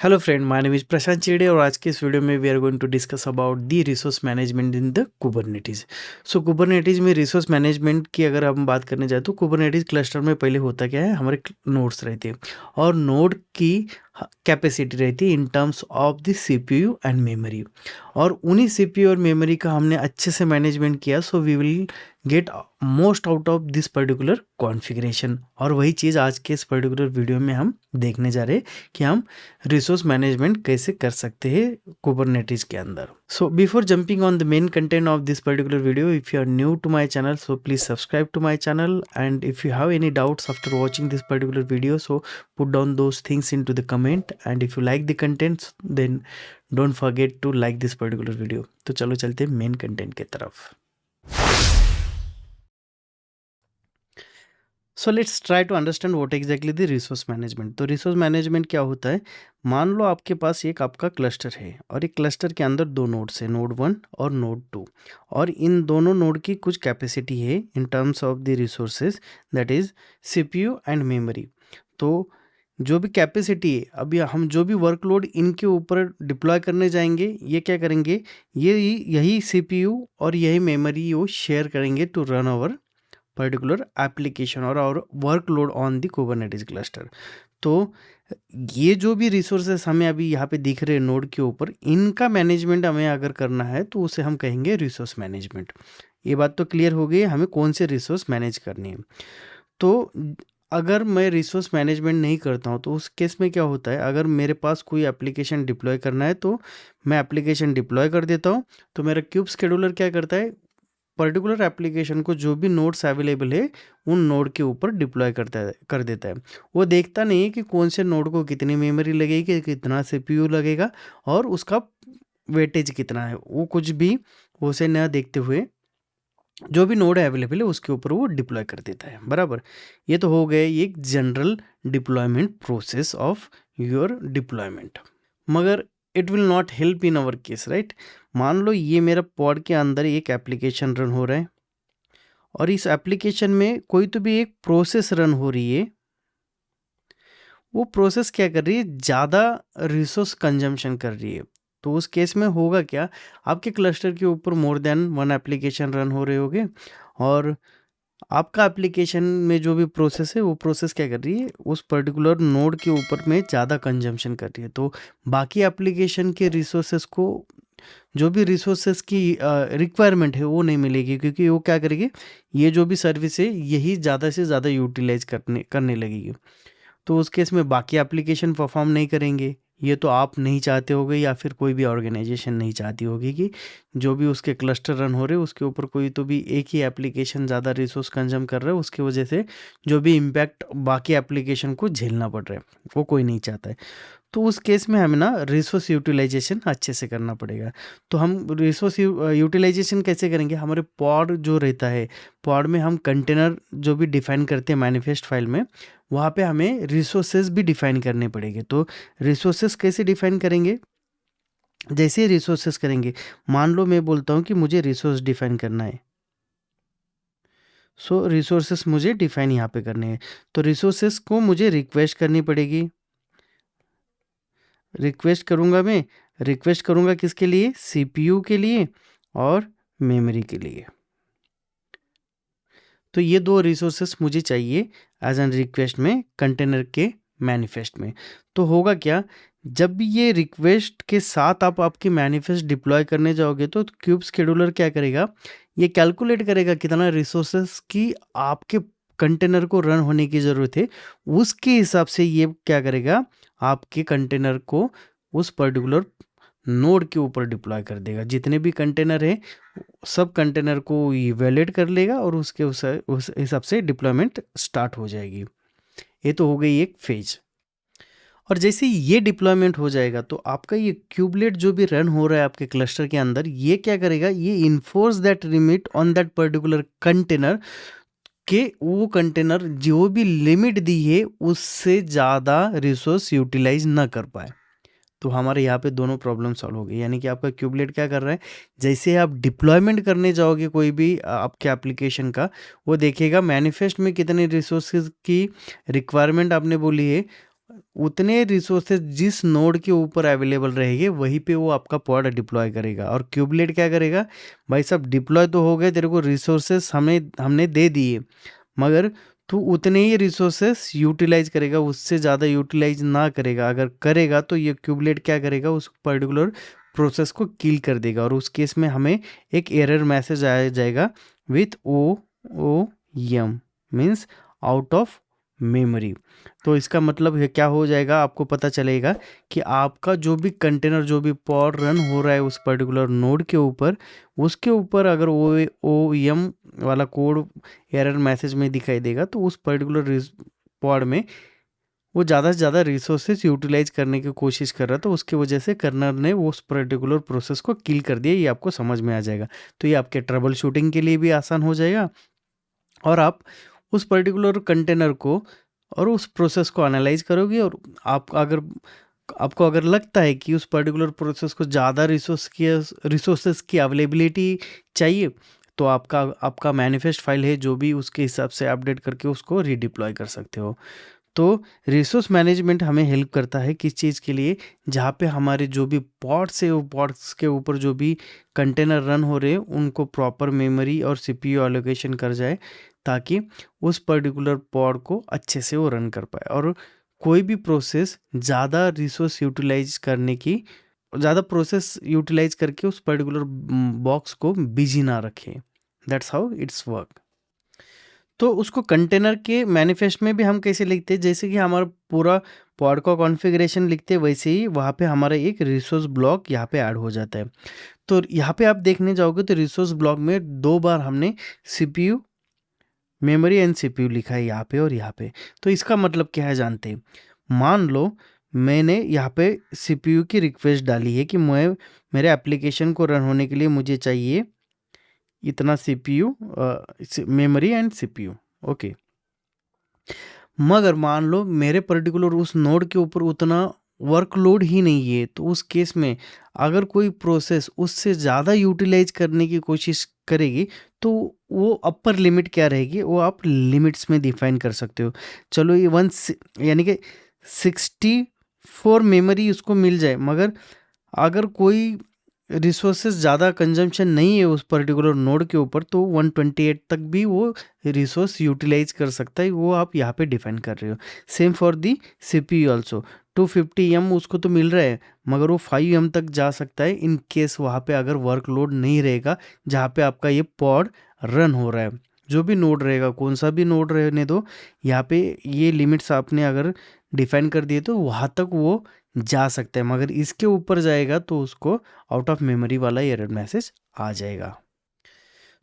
Hello friend, my name is Prashant Chide और आज के इस वीडियो में we are going to discuss about the resource management in the Kubernetes. So Kubernetes में resource management की अगर हम बात करने जाए तो कुबरनेटिस क्लस्टर में पहले होता क्या है, हमारे नोड्स रहते हैं और नोड की कैपेसिटी रहती है in terms of the CPU and memory. और उन्हीं सीपीयू और मेमोरी का हमने अच्छे से मैनेजमेंट किया, so we will get most out of this particular configuration. और वही चीज़ आज के इस पर्टिकुलर वीडियो में हम देखने जा रहे हैं कि हम रिसोर्स मैनेजमेंट कैसे कर सकते हैं कुबरनेटिस के अंदर। So before jumping on the main content of this particular video, if you are new to my channel so please subscribe to my channel, and if you have any doubts after watching this particular video so put down those things into the comment, and if you like the contents then don't forget to like this particular video. तो चलो चलते हैं main content की तरफ। So let's try to understand what exactly the resource management. तो resource management क्या होता है, मान लो आपके पास एक आपका क्लस्टर है और एक क्लस्टर के अंदर दो नोड्स हैं, नोड 1 और नोड 2, और इन दोनों नोड की कुछ कैपेसिटी है in terms of the resources, that is CPU and memory. तो जो भी कैपेसिटी है, अभी हम जो भी वर्कलोड इनके ऊपर डिप्लॉय करने जाएंगे, ये क्या करेंगे, ये यही सीपीयू और यही मेमोरी वो शेयर करेंगे to run our particular application और workload on the Kubernetes cluster. तो ये जो भी रिसोर्सेस हमें अभी यहाँ पे दिख रहे हैं नोड के ऊपर, इनका मैनेजमेंट हमें अगर करना है तो उसे हम कहेंगे रिसोर्स मैनेजमेंट। ये बात तो क्लियर हो गई, हमें कौन से रिसोर्स मैनेज करनी है। तो अगर मैं रिसोर्स मैनेजमेंट नहीं करता हूँ तो उस केस में क्या होता है, अगर मेरे पास कोई एप्लीकेशन डिप्लॉय करना है तो मैं एप्लीकेशन डिप्लॉय कर देता हूँ, तो मेरा क्यूब शेड्यूलर क्या करता है, पर्टिकुलर एप्लीकेशन को जो भी नोड्स अवेलेबल है उन नोड के ऊपर डिप्लॉय कर देता है। वो देखता नहीं है कि कौन से नोड को कितनी मेमोरी लगेगी, कितना सीपीयू लगेगा और उसका वेटेज कितना है, वो कुछ भी उसे न देखते हुए जो भी नोड अवेलेबल है उसके ऊपर वो डिप्लॉय कर देता है। बराबर, ये तो हो गए एक general deployment process of your deployment. मगर it will not help in our case, right. मान लो ये मेरा पॉड के अंदर एक एप्लीकेशन रन हो रहा है और इस एप्लीकेशन में कोई तो भी एक प्रोसेस रन हो रही है, वो प्रोसेस क्या कर रही है, ज़्यादा रिसोर्स कंजम्पशन कर रही है। तो उस केस में होगा क्या, आपके क्लस्टर के ऊपर more than one application run हो रहे होंगे और आपका एप्लीकेशन में जो भी प्रोसेस है वो प्रोसेस क्या कर रही है, उस पर्टिकुलर नोड के ऊपर में ज़्यादा कंजम्पशन कर रही है। तो बाकी एप्लीकेशन के रिसोर्सेस को जो भी रिसोर्सेस की रिक्वायरमेंट है वो नहीं मिलेगी, क्योंकि वो क्या करेगी, ये जो भी सर्विस है यही ज़्यादा से ज़्यादा यूटिलाइज करने करने लगेगी। तो उस केस में बाकी एप्लीकेशन परफॉर्म नहीं करेंगे। ये तो आप नहीं चाहते होगे या फिर कोई भी ऑर्गेनाइजेशन नहीं चाहती होगी कि जो भी उसके क्लस्टर रन हो रहे हैं उसके ऊपर कोई तो भी एक ही एप्लीकेशन ज़्यादा रिसोर्स कंज्यूम कर रहा है, उसकी वजह से जो भी इम्पैक्ट बाकी एप्लीकेशन को झेलना पड़ रहा है वो कोई नहीं चाहता है। तो उस केस में हमें ना रिसोर्स यूटिलाइजेशन अच्छे से करना पड़ेगा। तो हम रिसोर्स यूटिलाइजेशन कैसे करेंगे, हमारे पॉड जो रहता है, पॉड में हम कंटेनर जो भी डिफाइन करते हैं मैनिफेस्ट फाइल में, वहाँ पे हमें रिसोर्सेज भी डिफाइन करने पड़ेंगे। तो रिसोर्सेज कैसे डिफाइन करेंगे, जैसे रिसोर्सेज करेंगे, मान लो मैं बोलता हूँ कि मुझे रिसोर्स डिफाइन करना है, सो रिसोर्सेस मुझे डिफाइन यहाँ पे करने हैं। तो रिसोर्सेस को मुझे रिक्वेस्ट करनी पड़ेगी। रिक्वेस्ट करूँगा मैं, रिक्वेस्ट करूँगा किसके लिए, सीपीयू के लिए और मेमोरी के लिए। तो ये दो रिसोर्सेस मुझे चाहिए एज एन रिक्वेस्ट में कंटेनर के मैनिफेस्ट में। तो होगा क्या, जब भी ये रिक्वेस्ट के साथ आप आपके मैनिफेस्ट डिप्लॉय करने जाओगे तो क्यूब शेड्यूलर क्या करेगा, ये कैलकुलेट करेगा कितना रिसोर्सेस की आपके कंटेनर को रन होने की ज़रूरत है, उसके हिसाब से ये क्या करेगा, आपके कंटेनर को उस पर्टिकुलर नोड के ऊपर डिप्लॉय कर देगा। जितने भी कंटेनर है सब कंटेनर को इवैल्यूएट कर लेगा और उसके उस हिसाब से डिप्लॉयमेंट स्टार्ट हो जाएगी। ये तो हो गई एक फेज। और जैसे ये डिप्लॉयमेंट हो जाएगा तो आपका ये क्यूबलेट जो भी रन हो रहा है आपके क्लस्टर के अंदर, ये क्या करेगा, ये enforce that limit on that particular container के वो कंटेनर जो भी लिमिट दी है उससे ज़्यादा रिसोर्स यूटिलाइज ना कर पाए। तो हमारे यहाँ पे दोनों प्रॉब्लम सॉल्व हो गई। यानी कि आपका क्यूबलेट क्या कर रहा है, जैसे आप डिप्लॉयमेंट करने जाओगे कोई भी आपके एप्लीकेशन का, वो देखेगा मैनिफेस्ट में कितने रिसोर्सेज की रिक्वायरमेंट आपने बोली है, उतने रिसोर्सेज जिस नोड के ऊपर अवेलेबल रहेंगे वहीं पे वो आपका पॉड डिप्लॉय करेगा। और क्यूबलेट क्या करेगा, भाई सब डिप्लॉय तो हो गए, तेरे को रिसोर्सेज हमने दे दिए, मगर तू उतने ही रिसोर्सेस यूटिलाइज करेगा, उससे ज़्यादा यूटिलाइज ना करेगा। अगर करेगा तो ये क्यूबलेट क्या करेगा, उस पर्टिकुलर प्रोसेस को किल कर देगा। और उस केस में हमें एक एरर मैसेज आ जाएगा with O M, means out of memory. तो इसका मतलब है क्या हो जाएगा, आपको पता चलेगा कि आपका जो भी कंटेनर, जो भी पॉड रन हो रहा है उस पर्टिकुलर नोड के ऊपर, उसके ऊपर अगर ओ एम वाला कोड एरर मैसेज में दिखाई देगा तो उस पर्टिकुलर पॉड में वो ज़्यादा से ज़्यादा रिसोर्सेज यूटिलाइज करने की कोशिश कर रहा था, तो उसकी वजह से कर्नल ने वो उस पर्टिकुलर प्रोसेस को किल कर दिया। ये आपको समझ में आ जाएगा। तो ये आपके ट्रबल शूटिंग के लिए भी आसान हो जाएगा, और आप उस पर्टिकुलर कंटेनर को और उस प्रोसेस को एनालाइज करोगे। और आपको अगर लगता है कि उस पर्टिकुलर प्रोसेस को ज़्यादा रिसोर्सेस की अवेलेबिलिटी चाहिए, तो आपका मैनिफेस्ट फाइल है जो भी, उसके हिसाब से अपडेट करके उसको रीडिप्लॉय कर सकते हो। तो रिसोर्स मैनेजमेंट हमें हेल्प करता है किस चीज़ के लिए, जहाँ पे हमारे जो भी पॉड्स है वो पॉड्स के ऊपर जो भी कंटेनर रन हो रहे हैं उनको प्रॉपर मेमोरी और सीपीयू एलोकेशन कर जाए, ताकि उस पर्टिकुलर पॉड को अच्छे से वो रन कर पाए। और कोई भी प्रोसेस ज़्यादा रिसोर्स यूटिलाइज करने की, ज़्यादा प्रोसेस यूटिलाइज करके उस पर्टिकुलर बॉक्स को बिजी ना रखे। That's how it's work. तो उसको कंटेनर के मैनिफेस्ट में भी हम कैसे लिखते हैं, जैसे कि हमारा पूरा पॉड का कॉन्फ़िगरेशन लिखते हैं, वैसे ही वहाँ पे हमारा एक रिसोर्स ब्लॉक यहाँ पे ऐड हो जाता है। तो यहाँ पे आप देखने जाओगे तो रिसोर्स ब्लॉक में 2 बार हमने सीपीयू, मेमोरी एंड सीपीयू लिखा है यहाँ पे और यहाँ पे। तो इसका मतलब क्या है जानते हैं? मान लो मैंने यहाँ पे सीपीयू की रिक्वेस्ट डाली है कि मेरे एप्लीकेशन को रन होने के लिए मुझे चाहिए इतना CPU, memory and CPU, okay. मगर मान लो मेरे पर्टिकुलर उस नोड के ऊपर उतना वर्कलोड ही नहीं है, तो उस केस में अगर कोई प्रोसेस उससे ज़्यादा यूटिलाइज करने की कोशिश करेगी, तो वो अपर लिमिट क्या रहेगी, वो आप लिमिट्स में डिफाइन कर सकते हो। चलो ये यानी कि 64 मेमोरी उसको मिल जाए, मगर अगर कोई रिसोर्सेज ज़्यादा कंजम्पशन नहीं है उस पर्टिकुलर नोड के ऊपर, तो 128 तक भी वो रिसोर्स यूटिलाइज कर सकता है, वो आप यहाँ पे डिफाइन कर रहे हो। Same for the CPU also, 250 उसको तो मिल रहा है, मगर वो 5 तक जा सकता है इन केस वहाँ पे अगर वर्कलोड नहीं रहेगा, जहाँ पे आपका ये पॉड रन हो रहा है। जो भी नोड रहेगा, कौन सा भी नोड रहने दो, यहाँ पे ये लिमिट्स आपने अगर डिफाइन कर दिए तो वहाँ तक वो जा सकता है, मगर इसके ऊपर जाएगा तो उसको आउट ऑफ मेमोरी वाला एरर मैसेज आ जाएगा।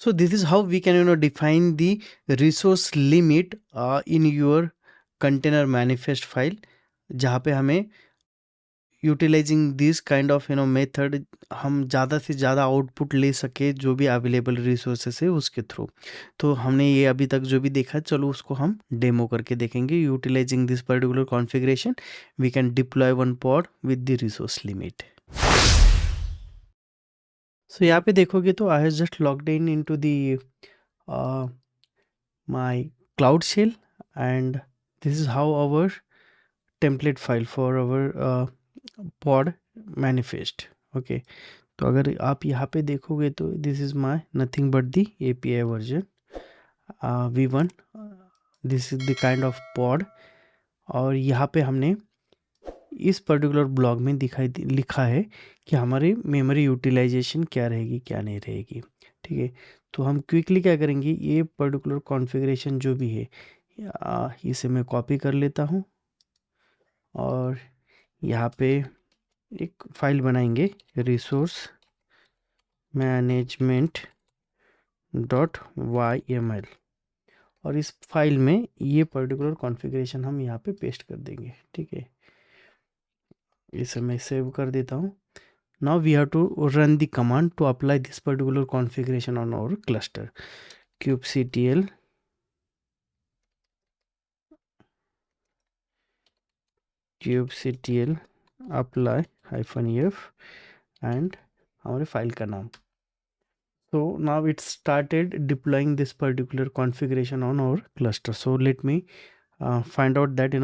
So this is how we can define the resource limit in your container manifest file, जहाँ पे हमें utilizing this kind of method हम ज़्यादा से ज़्यादा आउटपुट ले सके जो भी अवेलेबल रिसोर्सेस है उसके थ्रू। तो हमने ये अभी तक जो भी देखा, चलो उसको हम डेमो करके देखेंगे। Utilising this particular configuration we can deploy one pod with the resource limit. So यहाँ पे देखोगे तो I have just logged in into the my cloud shell, and this is how our template file for our pod manifest, okay. तो अगर आप यहाँ पे देखोगे तो this is my nothing but the API version V1, this is the kind of pod. और यहाँ पे हमने इस पर्टिकुलर ब्लॉग में लिखा है कि हमारी मेमोरी यूटिलाइजेशन क्या रहेगी, क्या नहीं रहेगी, ठीक है। तो हम क्विकली क्या करेंगे, ये पर्टिकुलर कॉन्फ़िगरेशन जो भी है इसे मैं कॉपी कर लेता हूँ, और यहाँ पे एक फाइल बनाएंगे रिसोर्स मैनेजमेंट .yml, और इस फाइल में ये पर्टिकुलर कॉन्फ़िगरेशन हम यहाँ पे पेस्ट कर देंगे, ठीक है। इसे मैं सेव कर देता हूँ। Now we have to run the command to apply this particular configuration on our cluster. kubectl apply -f and हमारे फाइल का नाम। So now it started deploying this particular configuration on our cluster. So let me find out that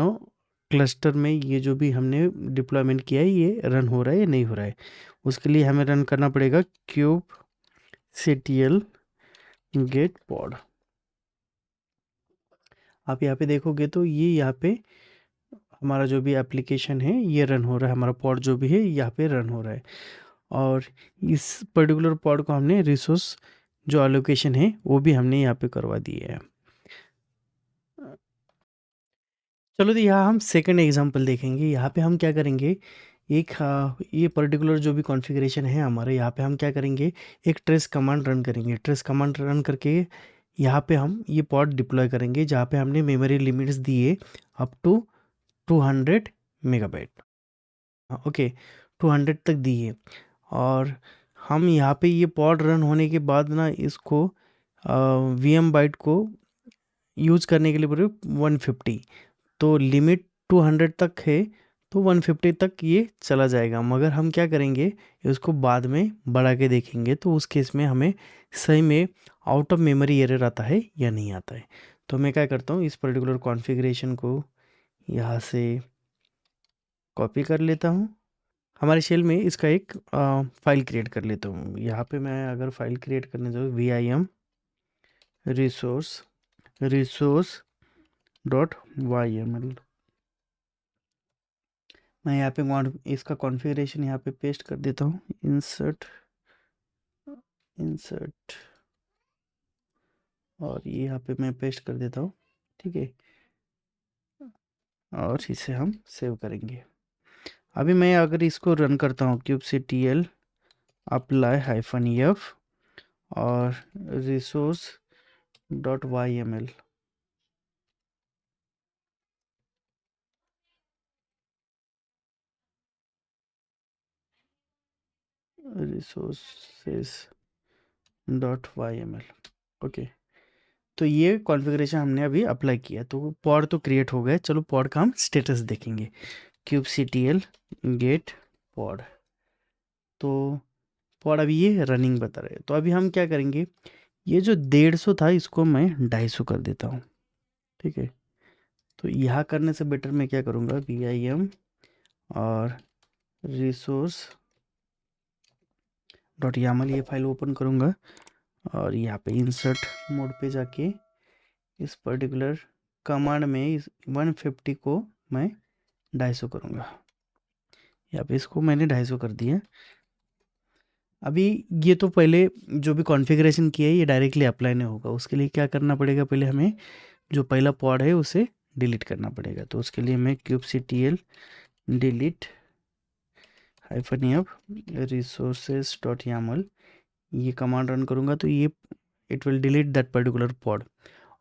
cluster में ये जो भी हमने deployment किया है ये रन हो रहा है या नहीं हो रहा है। उसके लिए हमें रन करना पड़ेगा kubectl get pod। आप यहाँ पे देखोगे तो ये यहाँ पे हमारा जो भी एप्लीकेशन है ये रन हो रहा है, हमारा पॉड जो भी है यहाँ पे रन हो रहा है। और इस पर्टिकुलर पॉड को हमने रिसोर्स जो एलोकेशन है वो भी हमने यहाँ पे करवा दिए है। चलो तो यहाँ हम सेकंड एग्जांपल देखेंगे। यहाँ पे हम क्या करेंगे, एक ये पर्टिकुलर जो भी कॉन्फ़िगरेशन है हमारे, यहाँ पे हम क्या करेंगे, एक ट्रेस कमांड रन करेंगे। ट्रेस कमांड रन करके यहाँ पे हम ये पॉड डिप्लॉय करेंगे जहाँ पे हमने मेमोरी लिमिट्स दिए अप टू 200 मेगाबाइट। ओके, 200 तक दिए। और हम यहाँ पे ये पॉड रन होने के बाद ना इसको वीएम बाइट को यूज़ करने के लिए बोले 150। तो लिमिट 200 तक है तो 150 तक ये चला जाएगा। मगर हम क्या करेंगे, इसको बाद में बढ़ा के देखेंगे तो उस केस में हमें सही में आउट ऑफ मेमोरी एरर आता है या नहीं आता है। तो मैं क्या करता हूँ, इस पर्टिकुलर कॉन्फ़िगरेशन को यहाँ से कॉपी कर लेता हूँ। हमारे शेल में इसका एक फ़ाइल क्रिएट कर लेता हूँ। यहाँ पे मैं अगर फ़ाइल क्रिएट करने जाऊँ vim resource.yml, मैं यहाँ पे इसका कॉन्फ़िगरेशन यहाँ पे पेस्ट कर देता हूँ। इंसर्ट और ये यहाँ पे मैं पेस्ट कर देता हूँ, ठीक है। और इसे हम सेव करेंगे। अभी मैं अगर इसको रन करता हूँ kubectl apply -f और resource.yml, resources.yml, ओके। तो ये कॉन्फ़िगरेशन हमने अभी अप्लाई किया तो पॉड तो क्रिएट हो गया। चलो पॉड का हम स्टेटस देखेंगे, kubectl get pod। तो पॉड अभी ये रनिंग बता रहे हैं। तो अभी हम क्या करेंगे, ये जो 150 था इसको मैं 250 कर देता हूँ, ठीक है। तो यहाँ करने से बेटर मैं क्या करूँगा, vim और resource.yaml ये फाइल ओपन करूँगा और यहाँ पे इंसर्ट मोड पे जाके इस पर्टिकुलर कमांड में इस 150 को मैं 250 करूँगा। यहाँ पे इसको मैंने 250 कर दिया। अभी ये तो पहले जो भी कॉन्फ़िगरेशन किया है ये डायरेक्टली अप्लाई नहीं होगा। उसके लिए क्या करना पड़ेगा, पहले हमें जो पहला पॉड है उसे डिलीट करना पड़ेगा। तो उसके लिए मैं kubectl delete -f resources.yaml ये कमांड रन करूँगा तो ये it will delete that particular pod.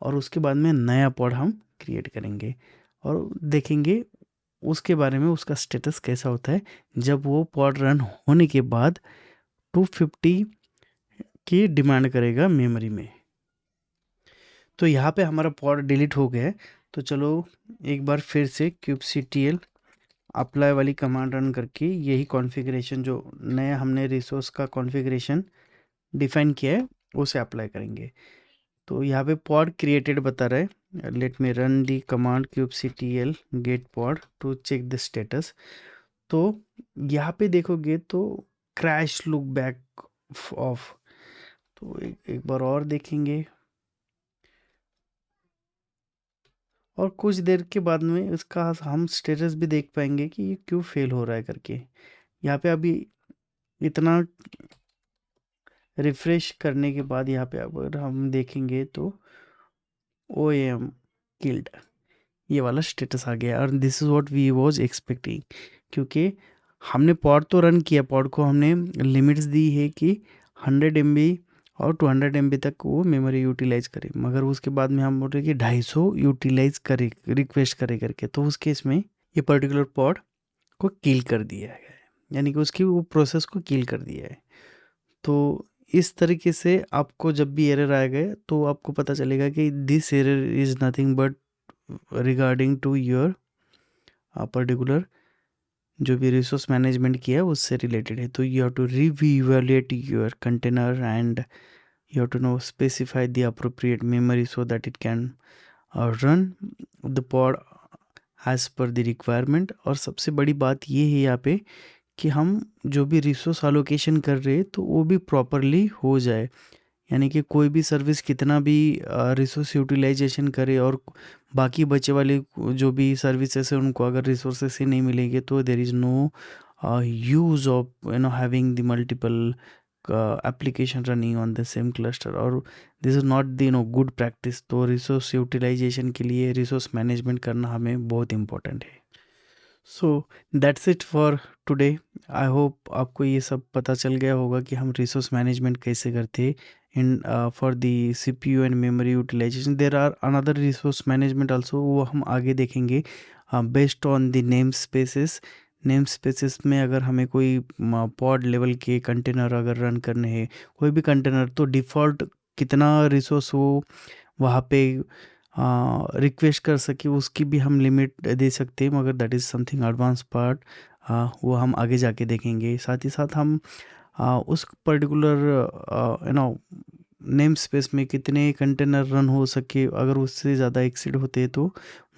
और उसके बाद में नया पॉड हम क्रिएट करेंगे और देखेंगे उसके बारे में, उसका स्टेटस कैसा होता है जब वो पॉड रन होने के बाद 250 की डिमांड करेगा मेमोरी में। तो यहाँ पे हमारा पॉड डिलीट हो गया है। तो चलो एक बार फिर से kubectl अप्लाई वाली कमांड रन करके यही कॉन्फ़िगरेशन जो नया हमने रिसोर्स का कॉन्फ़िगरेशन डिफाइन किया है उसे अप्लाई करेंगे। तो यहाँ पे पॉड क्रिएटेड बता रहा है। Let me run the command kubectl get pod to check the status. तो यहाँ पे देखोगे तो क्रैश लुक बैक ऑफ। तो एक बार और देखेंगे और कुछ देर के बाद में इसका हम स्टेटस भी देख पाएंगे कि ये क्यों फेल हो रहा है करके। यहाँ पे अभी इतना रिफ्रेश करने के बाद यहाँ पे अगर हम देखेंगे तो OAM किल्ड ये वाला स्टेटस आ गया। और this is what we was expecting, क्योंकि हमने पॉड तो रन किया, पॉड को हमने लिमिट्स दी है कि 100 MB और 200 MB तक वो मेमोरी यूटिलाइज करे। मगर उसके बाद में हम बोल रहे कि 250 यूटिलाइज करे रिक्वेस्ट करे करके। तो उस केस में ये पर्टिकुलर पॉड को किल कर दिया है, यानी कि उसकी वो प्रोसेस को किल कर दिया है। तो इस तरीके से आपको जब भी एरर आएगा तो आपको पता चलेगा कि this error is nothing but regarding to your particular जो भी रिसोर्स मैनेजमेंट किया है उससे रिलेटेड है। तो you have to reevaluate your container and you have to know specify the appropriate memory so that it can run the pod as per the requirement. और सबसे बड़ी बात ये है यहाँ पे कि हम जो भी रिसोर्स एलोकेशन कर रहे हैं तो वो भी प्रॉपरली हो जाए। यानी कि कोई भी सर्विस कितना भी रिसोर्स यूटिलाइजेशन करे और बाकी बचे वाले जो भी सर्विसेज है उनको अगर रिसोर्सेस ही नहीं मिलेंगे तो there is no use of having the multiple application running on the same cluster, और this is not the good practice. तो रिसोर्स यूटिलाइजेशन के लिए रिसोर्स मैनेजमेंट करना हमें बहुत इम्पोर्टेंट है। So that's it for today. I hope आपको ये सब पता चल गया होगा कि हम रिसोर्स मैनेजमेंट कैसे करते इन for the CPU and memory utilization. There are another resource management also, वो हम आगे देखेंगे based on the namespaces में। अगर हमें कोई पॉड लेवल के कंटेनर अगर रन करने हैं, कोई भी कंटेनर, तो डिफ़ॉल्ट कितना रिसोर्स वो वहाँ पे रिक्वेस्ट कर सके उसकी भी हम लिमिट दे सकते हैं, मगर that is something advance part, वो हम आगे जाके देखेंगे। साथ ही साथ हम उस पर्टिकुलर नेम स्पेस में कितने कंटेनर रन हो सके, अगर उससे ज़्यादा एक्सीड होते हैं तो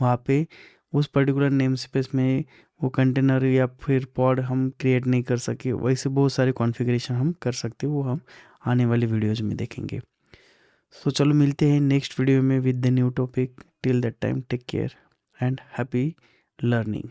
वहाँ पे उस पर्टिकुलर नेम स्पेस में वो कंटेनर या फिर पॉड हम क्रिएट नहीं कर सके। वैसे बहुत सारे कॉन्फ़िगरेशन हम कर सकते हैं, वो हम आने वाले वीडियोज़ में देखेंगे। सो चलो मिलते हैं नेक्स्ट वीडियो में with the new topic. Till that time take care and happy learning.